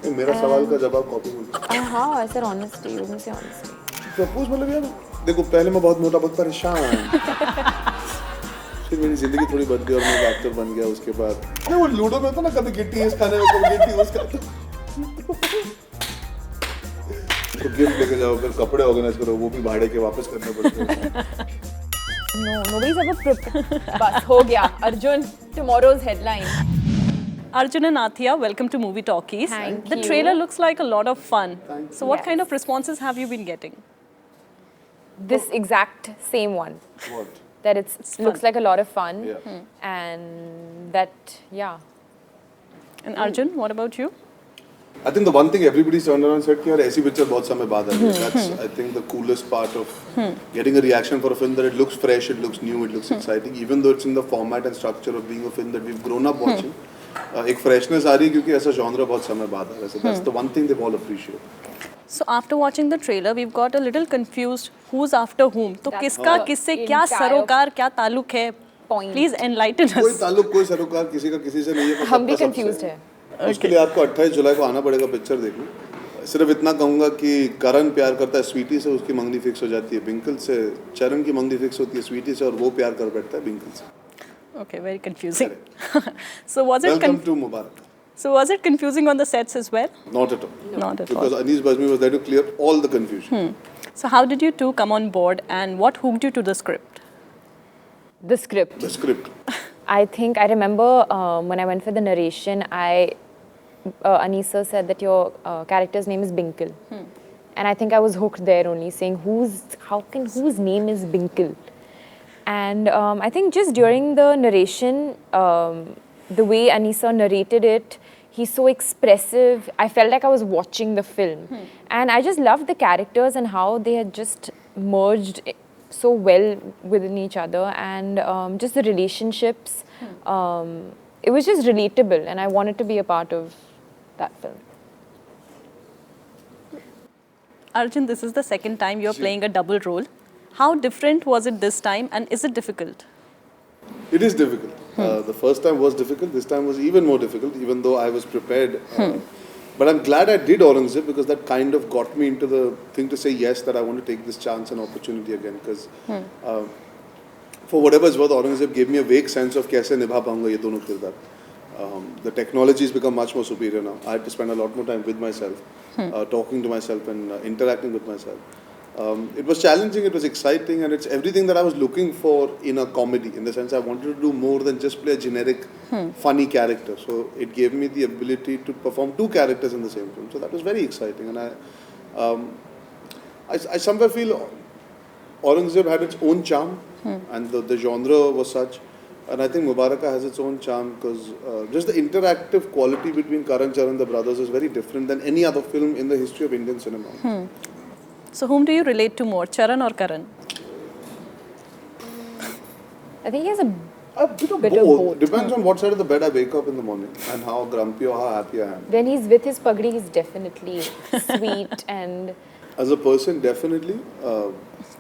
मेरा सवाल का जवाब कॉपी बोल। How I said honesty, you wouldn't say honesty. Propose मतलब यार देखो पहले मैं बहुत मोटा बहुत परेशान फिर मेरी जिंदगी थोड़ी बदल गई और मैं एक्टर बन गया उसके बाद नहीं वो लूडो में था ना कभी गिट्टी इस खाने में कभी गिट्टी उस खाने तो गिफ्ट लेके जाओ फिर कपड़े ऑर्गेनाइज करो वो भी भाड़े के वापस करने पड़ते हैं No, nobody's ever बस हो गया Arjun, tomorrow's headline. Arjun and Athia, welcome to Movie Talkies. Thank the you. trailer looks like a lot of fun. Thank So what Yes. kind of responses have you been getting? This exact same one. What? That it looks fun. like a lot of fun. Yeah. And that, yeah. And Arjun, what about you? I think the one thing everybody's turned around and said कि यार ऐसी picture बहुत समय बाद आई है. That's I think the coolest part of getting a reaction for a film that it looks fresh, it looks new, it looks exciting, even though it's in the format and structure of being a film that we've grown up watching. एक freshness आ रही है क्योंकि ऐसा genre बहुत समय बाद आ रहा है. So that's the one thing they've all appreciated. So after watching the trailer, we've got a little confused who's after whom. तो That's किसका the किससे क्या entire सरोकार क्या ताल्लुक है? point. Please enlighten कोई us. ताल्लुक कोई सरोकार किसी का किसी से नहीं है. हम भी सबका confused सबसे. है. उसके लिए आपको 28 जुलाई को आना पड़ेगा पिक्चर देखने. सिर्फ इतना कहूँगा कि करण प्यार करता है स्वीटी से उसकी मंगनी फिक्स हो जाती है बिंकल से चरण की मंगनी फिक्स होती है स्वीटी से और वो प्यार कर बैठता है बिंकल से. Okay, very confusing. So was it Welcome to Mubarak. so was it confusing on the sets as well? Not at all. Not at Because all. Anees Bazmi was there to clear all the confusion. So how did you two come on board and what hooked you to the script? The script. The script. I think I remember when I went for the narration, Anisa said that your character's name is Binkle. And I think I was hooked there only, saying whose name is Binkle? And I think just during the narration, the way Anisa narrated it, he's so expressive. I felt like I was watching the film. And I just loved the characters and how they had just merged so well within each other, and just the relationships. It was just relatable, and I wanted to be a part of that film. Arjun, this is the second time you're playing a double role. How different was it this time and is it difficult? It is difficult. The first time was difficult. This time was even more difficult, even though I was prepared. But I'm glad I did Aurangzeb because that kind of got me into the thing to say yes, that I want to take this chance and opportunity again. Because for whatever it's worth, Aurangzeb gave me a vague sense of कैसे निभा पाऊंगा ये दोनों किरदार. The technology has become much more superior now. I had to spend a lot more time with myself, talking to myself and interacting with myself. It was challenging, it was exciting, and it's everything that I was looking for in a comedy. In the sense, I wanted to do more than just play a generic, funny character. So it gave me the ability to perform two characters in the same film. So that was very exciting, and I somewhere feel Aurangzeb had its own charm, and the genre was such. And I think Mubaraka has its own charm because just the interactive quality between Karan Charan, the brothers, is very different than any other film in the history of Indian cinema. So whom do you relate to more, Charan or Karan? I think he has A bit of Bit of both. both. Depends on what side of the bed I wake up in the morning and how grumpy or how happy I am. when he's with his pagdi, he's definitely sweet and As a person, definitely,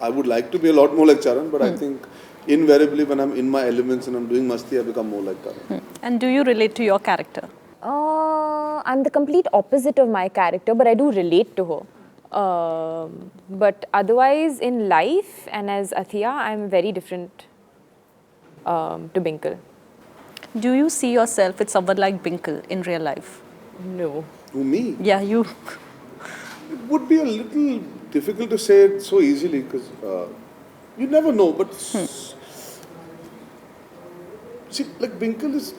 I would like to be a lot more like Charan, but I think invariably when I'm in my elements and I'm doing masti, I become more like Karan. And do you relate to your character? I'm the complete opposite of my character, but I do relate to her. But otherwise, in life and as Athia, I'm very different to Binkle. Do you see yourself with someone like Binkle in real life? No. To me, Yeah, you. it would be a little difficult to say it so easily because you never know. But see, like Binkle is.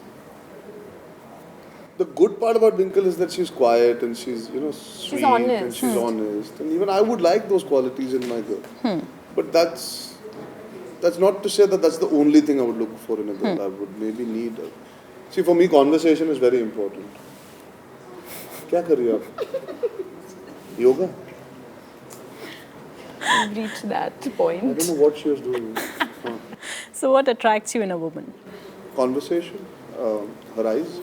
The good part about Binkle is that she's quiet and she's, sweet honest. and she's honest. And even I would like those qualities in my girl. But that's not to say that that's the only thing I would look for in a girl. I would maybe need... See, for me, conversation is very important. क्या कर रही हो आप? Yoga? I've reached that I point. don't know what she was doing. So what attracts you in a woman? Conversation, her eyes,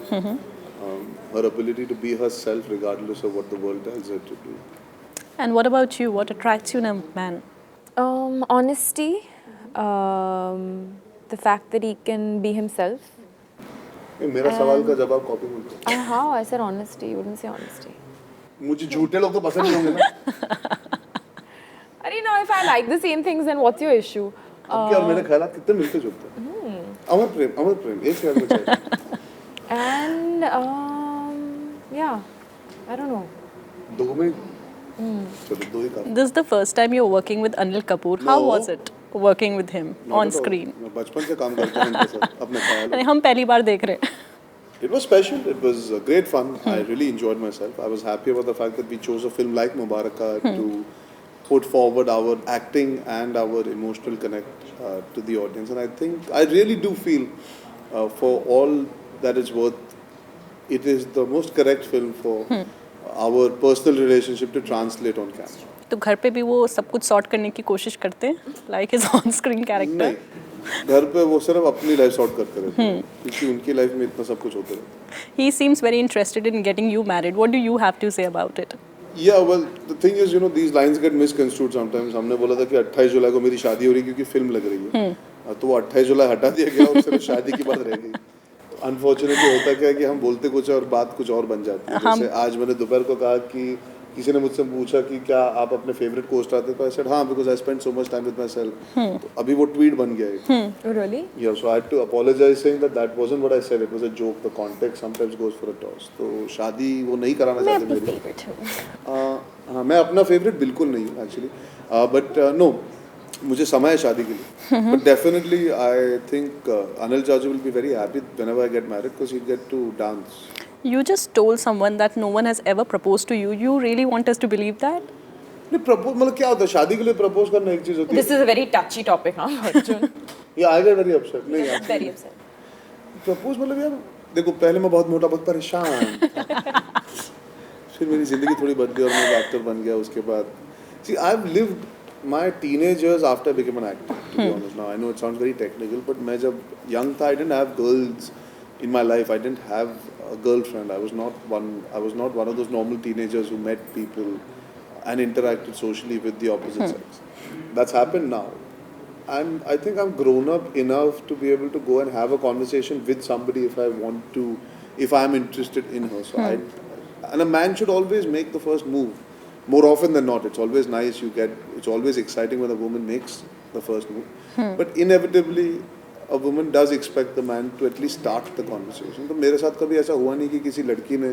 her ability to be herself regardless of what the world tells her to do. And what about you? What attracts you in a man? Honesty, the fact that he can be himself. मेरा सवाल का जवाब copy मत करो. How I said honesty, you wouldn't say honesty. मुझे झूठे लोग तो पसंद नहीं होंगे ना। Arey, now if I like the same things, then what's your issue? आपके और मेरे ख्यालात कितने मिलते जुलते हैं। अमर प्रेम एक शहर में चाहिए। And yeah, I don't know. दो में चलो दो ही काफी। This is the first time you're working with Anil Kapoor. How No. was it working with him Not on at all. screen? मैं बचपन से काम करता हूँ इनके साथ, अपने ख्याल। अरे हम पहली बार देख रहे हैं. It was special. It was great fun. I really enjoyed myself. I was happy about the fact that we chose a film like Mubaraka to put forward our acting and our emotional connect to the audience. And I think I really do feel, for all that it's worth, it is the most correct film for our personal relationship to translate on camera. तो घर पे भी वो सब कुछ sort करने की कोशिश करते हैं, like his on-screen character. नहीं, घर पे वो सिर्फ अपनी लाइफ सॉर्ट करते रहते हैं, क्योंकि उनकी लाइफ में इतना सब कुछ होता रहता है। He seems very interested in getting you married. What do you have to say about it? Yeah, well, the thing is, you know, these lines get misconstrued sometimes. हमने बोला था कि 28 जुलाई को मेरी शादी हो रही है क्योंकि फिल्म लग रही है। तो वो 28 जुलाई हटा दिया गया और सिर्फ शादी की बात रह गई। अनफॉर्चुनेटली होता क्या है कि हम बोलते कुछ और बात कुछ और बन जाती है। जैसे आज मैंने दोपहर को कहा कि किसी ने मुझसे पूछा कि क्या आप अपने फेवरेट को स्टार थे, तो आई सेड हाँ, because I spend so much time with my self. तो अभी वो ट्वीट बन गया है। Oh, really? Yeah, so I had to apologize saying that wasn't what I said. It was a joke. The context sometimes goes for a toss. तो शादी वो नहीं कराना मैं चाहते अपनी मेरी। favorite हूँ. हाँ, मैं अपना फेवरेट बिल्कुल नहीं हूँ एक्चुअली, बट नो, मुझे समय है शादी के लिए। But definitely I think Anil Jaju will be very happy whenever I get married because he get to dance. You just told someone that no one has ever proposed to you. You really want us to believe that? नहीं, propose मतलब क्या होता है? शादी के लिए propose करना एक चीज होती This is a very touchy topic, huh, Arjun? है। या आई गेट वेरी अपसेट। नहीं यार, Very upset. प्रपोज मतलब यार देखो, पहले मैं बहुत मोटा, बहुत परेशान, फिर मेरी जिंदगी थोड़ी बदली और मैं एक्टर बन गया। उसके बाद see I've lived my teenage years after I became an actor, to be honest. Now I know it sounds very technical, but मैं जब young था, I didn't have girls in my life. I didn't have a girlfriend. I was not one of those normal teenagers who met people and interacted socially with the opposite sex. That's happened now. I think I'm grown up enough to be able to go and have a conversation with somebody if I want to, if I'm interested in her. So and a man should always make the first move. More often than not, it's always nice. It's always exciting when a woman makes the first move. But inevitably, a woman does expect the man to at least start the conversation. तो मेरे साथ कभी ऐसा हुआ नहीं कि किसी लड़की ने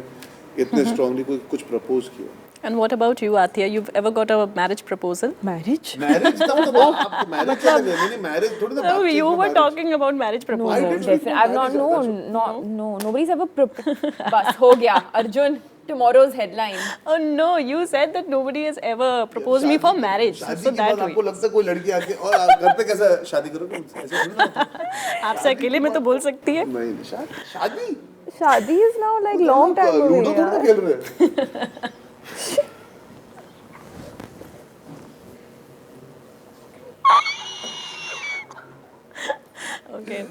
इतने strongly कुछ प्रपोज किया। And what about you, Athia? You've ever got a marriage proposal? Marriage? Marriage था तो आपको मैरिज क्या लगे? नहीं मैरिज थोड़ी ना। No, you were talking about marriage No, proposal. I no, did definitely. I've not marriage, known. No, nobody's ever बस हो गया. Arjun, tomorrow's headline. Oh no, you said that nobody has ever proposed me for marriage. शादी So के that बाद way. आपको लगता है कोई लड़की आके और आप घर पे कैसे शादी करोगे? ऐसे थोड़ी ना होता है। आपसे अकेले में तो बोल सकती है. नहीं शादी Shadi is now like long time away. Ludo थोड़ी ना खेल रहे हैं। Okay.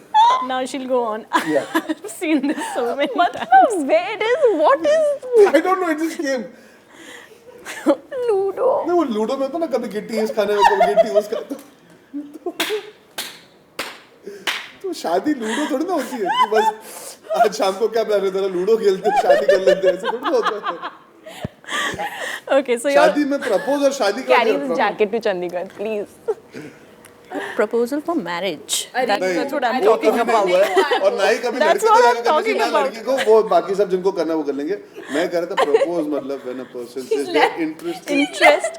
Now she'll go on. Yeah. I've seen this so many times. मतलब where it is? What is I don't know, it just came. Ludo? नहीं वो ludo में तो ना कभी गिट्टी इस खाने में कभी गिट्टी उस खाने तो शादी लूडो थोड़ी ना होती है कि बस आज शाम को क्या प्लान है तेरा, लूडो खेलते हैं, शादी कर लेते हैं, ऐसे थोड़ी ना होता है। Okay, so शादी your में प्रपोज और शादी का Carry this jacket to Chandigarh, please. proposal for marriage. नहीं, That's what I'm वो talking कभी about. नहीं हुआ है और ना ही कभी That's लड़के what को I'm जाके करना चाहिए, talking ना about. लड़की को, वो बाकी सब जिनको करना है वो कर लेंगे। मैं कह रहा था प्रपोज मतलब when a person says they're interested। Interest.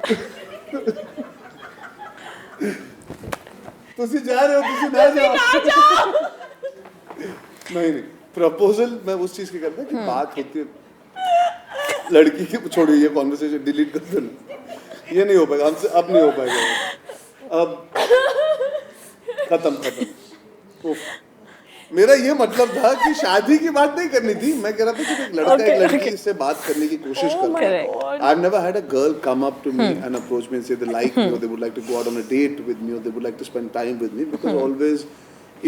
तुसी जा रहे हो, तुसी ना जाओ। नहीं प्रपोजल मैं उस चीज की करता हूँ कि बात होती है लड़की की, छोड़िए ये कॉन्वर्सेशन डिलीट कर देना, ये नहीं हो पाएगा हमसे, अब नहीं हो पाएगा, अब खत्म। उफ। मेरा ये मतलब था कि शादी की बात नहीं करनी थी, मैं कह रहा था कि एक लड़का Okay, एक लड़की से बात करने की कोशिश कर रहा है। Correct. I've never had a girl come up to me and approach me and say they like me or they would like to go out on a date with me or they would like to spend time with me, because always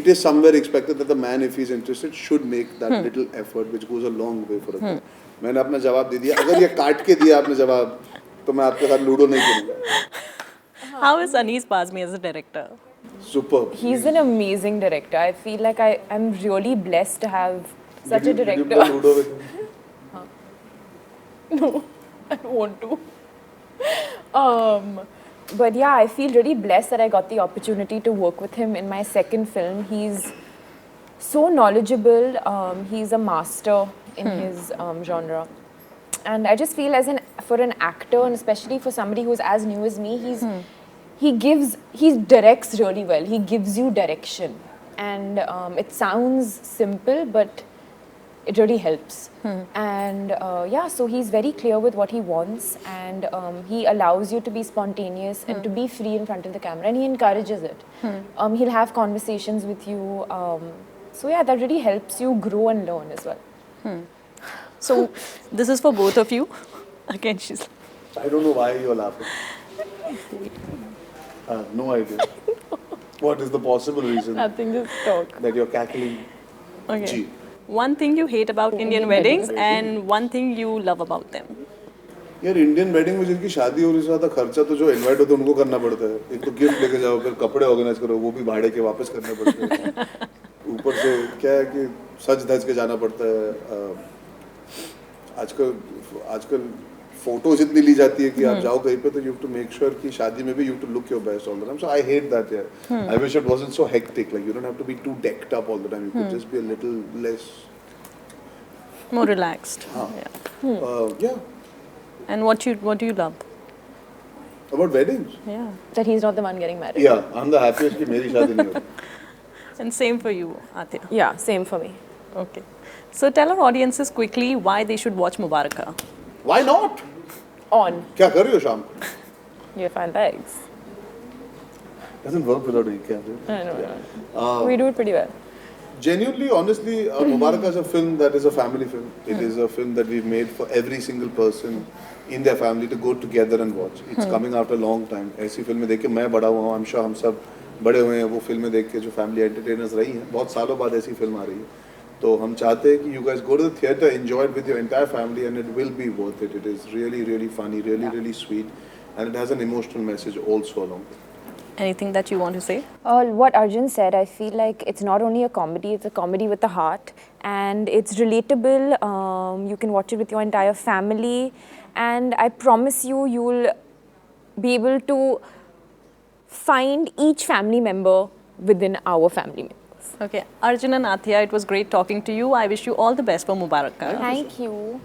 it is somewhere expected that the man, if he's interested, should make that little effort which goes a long way for a girl. मैंने अपना जवाब दे दिया, अगर ये काट के दिया आपने जवाब तो मैं आपके साथ लूडो नहीं खेलूंगा। How is Anis Bazmi as a director? Superb. He's an amazing director. I feel like I'm really blessed to have such a Did you director. play Ludo with him? No. I want to. But yeah, I feel really blessed that I got the opportunity to work with him in my second film. He's so knowledgeable. He's a master in his genre. And I just feel for an actor, and especially for somebody who's as new as me, he directs really well. He gives you direction. And it sounds simple, but it really helps. And yeah, so he's very clear with what he wants, and he allows you to be spontaneous and to be free in front of the camera, and he encourages it. He'll have conversations with you. So yeah, that really helps you grow and learn as well. So this is for both of you. Again, she's. I don't know why you're laughing. I have no idea. What is the possible reason Nothing, just talk. that you're cackling? Okay. Gee. One thing you hate about Indian weddings and one thing you love about them. यार Indian wedding में जिनकी शादी हो रही है ज्यादा खर्चा तो जो इनवाइट होते हैं उनको करना पड़ता है. एक तो गिफ्ट लेके जाओ, फिर कपड़े ऑर्गेनाइज करो, वो भी भाड़े के वापस करने पड़ते हैं. ऊपर से क्या है कि सज धज के जाना पड़ता है. आजकल फोटोज इतनी ली जाती है कि आप जाओ कहीं पे तो you have to make sure कि शादी में भी you have to look your best all the time. So I hate that यार. I wish it wasn't so hectic. Like you don't have to be too decked up all the time. You could just be a little less More relaxed. yeah. And what do you love? About weddings. Yeah. That he's not the one getting married. Yeah, I'm the happiest कि मेरी शादी नहीं होती. And same for you, Athiya. Yeah, same for me. Okay. So tell our audiences quickly why they should watch Mubaraka. Why not? On. क्या कर रही हो शाम को? You find bags. Doesn't work without a camera. I know. We do it pretty well. Genuinely, honestly, Mubaraka is a film that is a family film. It is a film that we've made for every single person in their family to go together and watch. It's coming after a long time. ऐसी फिल्में देख के मैं बड़ा हुआ हूँ. I'm sure हम सब बड़े हुए हैं वो फिल्में देख के जो फैमिली एंटरटेनर्स रही हैं. बहुत सालों बाद ऐसी फिल्म आ रही है. तो हम चाहते हैं कि you guys go to the theatre, enjoy it with your entire family, and it will be worth it. It is really, really funny, really, really sweet, and it has an emotional message also along with it. Anything that you want to say? What Arjun said, I feel like it's not only a comedy, it's a comedy with a heart, and it's relatable. You can watch it with your entire family, and I promise you, you'll be able to find each family member within our family members. Okay. Arjun and Athiya, it was great talking to you. I wish you all the best for Mubaraka. Thank you.